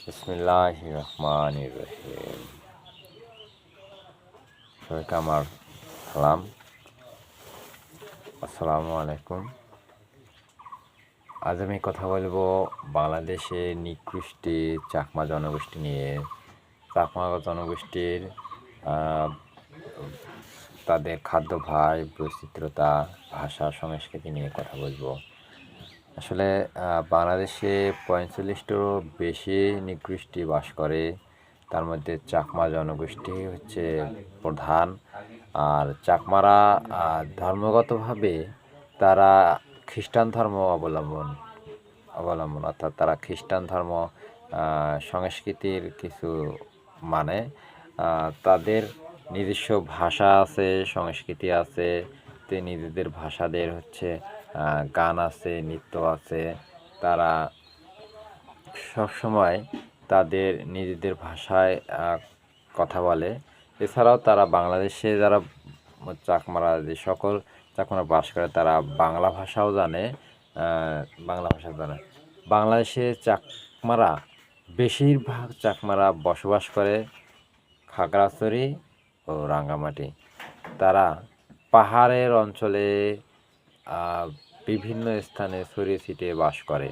বিসমিল্লাহির রহমানির রহিম। সবাইকে আমার সালাম, আসসালামু আলাইকুম। আজ আমি কথা বলবো বাংলাদেশে নিকৃষ্টি চাকমা জনগোষ্ঠী নিয়ে। চাকমা জনগোষ্ঠীর তাদের খাদ্যাভ্যাস, বৈচিত্র্যতা, ভাষা, সংস্কৃতি নিয়ে কথা বলবো। আসলে বাংলাদেশে ৪৫টারও বেশি নিকৃষ্টি বাস করে। তার মধ্যে চাকমা জনগোষ্ঠী হচ্ছে প্রধান। আর চাকমারা ধর্মগতভাবে তারা খ্রিস্টান ধর্ম অবলম্বন অর্থাৎ তারা খ্রিস্টান ধর্ম সংস্কৃতির কিছু মানে তাদের নিজস্ব ভাষা আছে, সংস্কৃতি আছে, নিজেদের ভাষাদের হচ্ছে গান আছে, নৃত্য আছে। তারা সবসময় তাদের নিজেদের ভাষায় কথা বলে। এছাড়াও তারা বাংলাদেশে যারা চাকমারা যে সকল চাকমারা বাস করে তারা বাংলা ভাষাও জানে। বাংলাদেশে চাকমারা বেশিরভাগ চাকমারা বসবাস করে খাগড়াছড়ি ও রাঙ্গামাটি। তারা পাহাড়ের অঞ্চলে বিভিন্ন স্থানে ছড়িয়ে ছিটিয়ে বাস করে।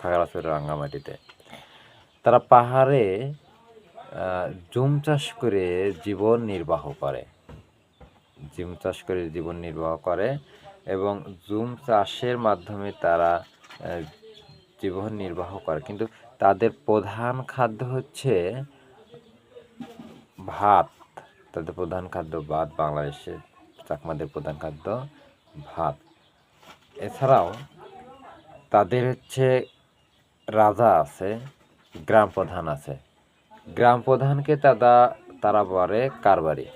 খাগড়াছড়ি রাঙ্গামাটিতে তারা পাহাড়ে জুম চাষ করে জীবন নির্বাহ করে এবং জুম চাষের মাধ্যমে তারা জীবন নির্বাহ করে। কিন্তু তাদের প্রধান খাদ্য হচ্ছে ভাত। বাংলাদেশের চাকমাদের প্রধান খাদ্য ভাত। এছাড়াও তাদের হচ্ছে রাজা আছে, গ্রাম প্রধান আছে। গ্রাম প্রধানকে তারা বলে কারবারি।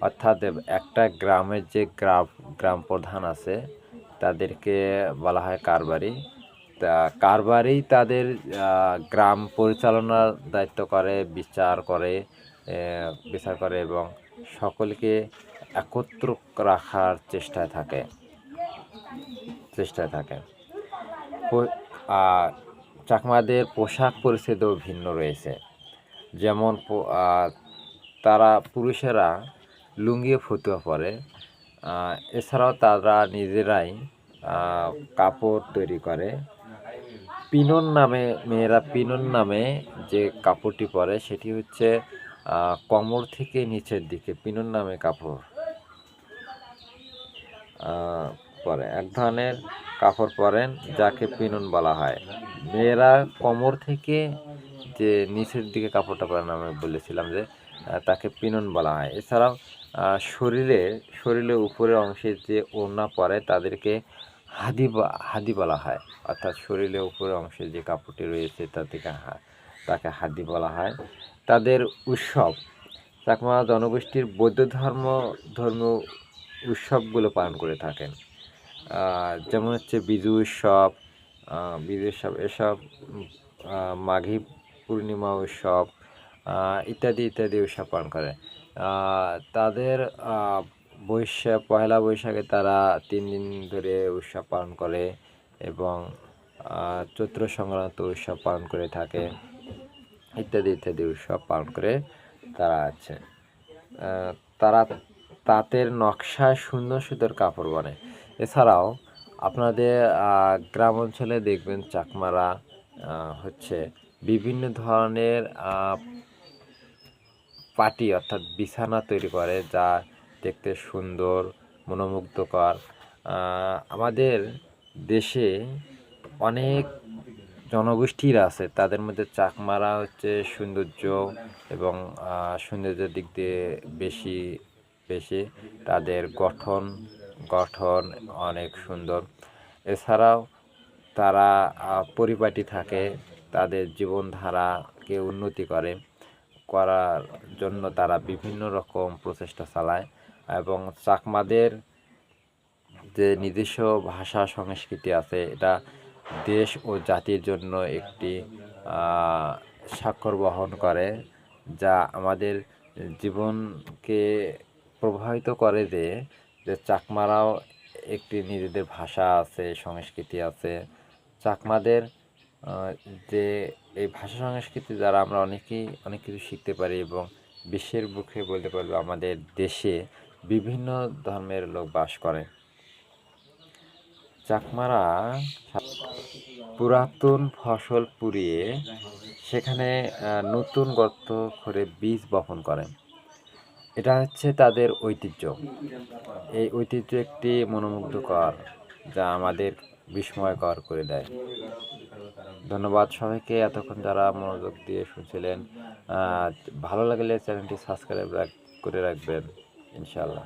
অর্থাৎ একটা গ্রামের যে গ্রাম প্রধান আছে তাদেরকে বলা হয় কারবারি। তা কারবারি তাদের গ্রাম পরিচালনার দায়িত্ব করে, বিচার করে এবং সকলকে একত্র রাখার চেষ্টায় থাকে। চাকমাদের পোশাক পরিচ্ছদও ভিন্ন রয়েছে। যেমন তারা পুরুষেরা লুঙ্গি ও ফতুয়া পরে। এছাড়াও তারা নিজেরাই কাপড় তৈরি করে। মেয়েরা পিনন নামে যে কাপড়টি পরে সেটি হচ্ছে কোমর থেকে নিচের দিকে পিনন নামে কাপড় পরে এক ধরনের কাপড় পরেন যাকে পিনন বলা হয়। মেয়েরা কোমর থেকে যে নিচের দিকে কাপড়টা পরেন, আমি বলেছিলাম যে তাকে পিনন বলা হয়। এছাড়াও শরীরের উপরের অংশে যে ওড়না পরে তাদেরকে হাদি বলা হয়। অর্থাৎ শরীরের উপরের অংশে যে কাপড়টি রয়েছে তাকে হাদি বলা হয়। তাদের উৎসব, চাকমা জনগোষ্ঠীর বৌদ্ধ ধর্মীয় উৎসবগুলো পালন করে থাকেন। যেমন হচ্ছে বিজু উৎসব, এসব মাঘী পূর্ণিমা উৎসব ইত্যাদি উৎসব পালন করে। তাদের পয়লা বৈশাখে তারা 3 দিন ধরে উৎসব পালন করে এবং চৈত্র সংক্রান্ত উৎসব পালন করে থাকে। ইত্যাদি উৎসব পালন করে তারা আছে। তারা তাঁতের নকশায় সুন্দর কাপড় বানায়। এছাড়াও আপনাদের গ্রাম অঞ্চলে দেখবেন চাকমারা হচ্ছে বিভিন্ন ধরনের পাটি অর্থাৎ বিছানা তৈরি করে যা দেখতে সুন্দর, মনোমুগ্ধকর। আমাদের দেশে অনেক জনগোষ্ঠীর আছে, তাদের মধ্যে চাকমারা হচ্ছে সৌন্দর্যের দিক দিয়ে বেশি তাদের গঠন অনেক সুন্দর। এছাড়াও তারা পরিপাটি থাকে, তাদের জীবনধারাকে উন্নতি করার জন্য তারা বিভিন্ন রকম প্রচেষ্টা চালায় এবং চাকমাদের যে নিজস্ব ভাষা সংস্কৃতি আছে এটা দেশ ও জাতির জন্য একটি স্বাক্ষর বহন করে, যা আমাদের জীবনকে প্রভাবিত করে যে চাকমারাও একটি নিজেদের ভাষা আছে, সংস্কৃতি আছে। চাকমাদের আহ, যে এই ভাষা সংস্কৃতি দ্বারা আমরা অনেকেই অনেক কিছু শিখতে পারি এবং বিশ্বের বুকে বলতে পারবো আমাদের দেশে বিভিন্ন ধর্মের লোক বাস করে। চাকমারা পুরাতন ফসল পুড়িয়ে সেখানে নতুন গর্ত করে বীজ বপন করে। এটা হচ্ছে তাদের ঐতিহ্য। এই ঐতিহ্য একটি মনোমুগ্ধকর, যা আমাদের বিস্ময়কর করে দেয়। ধন্যবাদ সবাইকে এতক্ষণ যারা মনোযোগ দিয়ে শুনছিলেন। ভালো লাগলে চ্যানেলটি সাবস্ক্রাইব করে রাখবেন ইনশাআল্লাহ।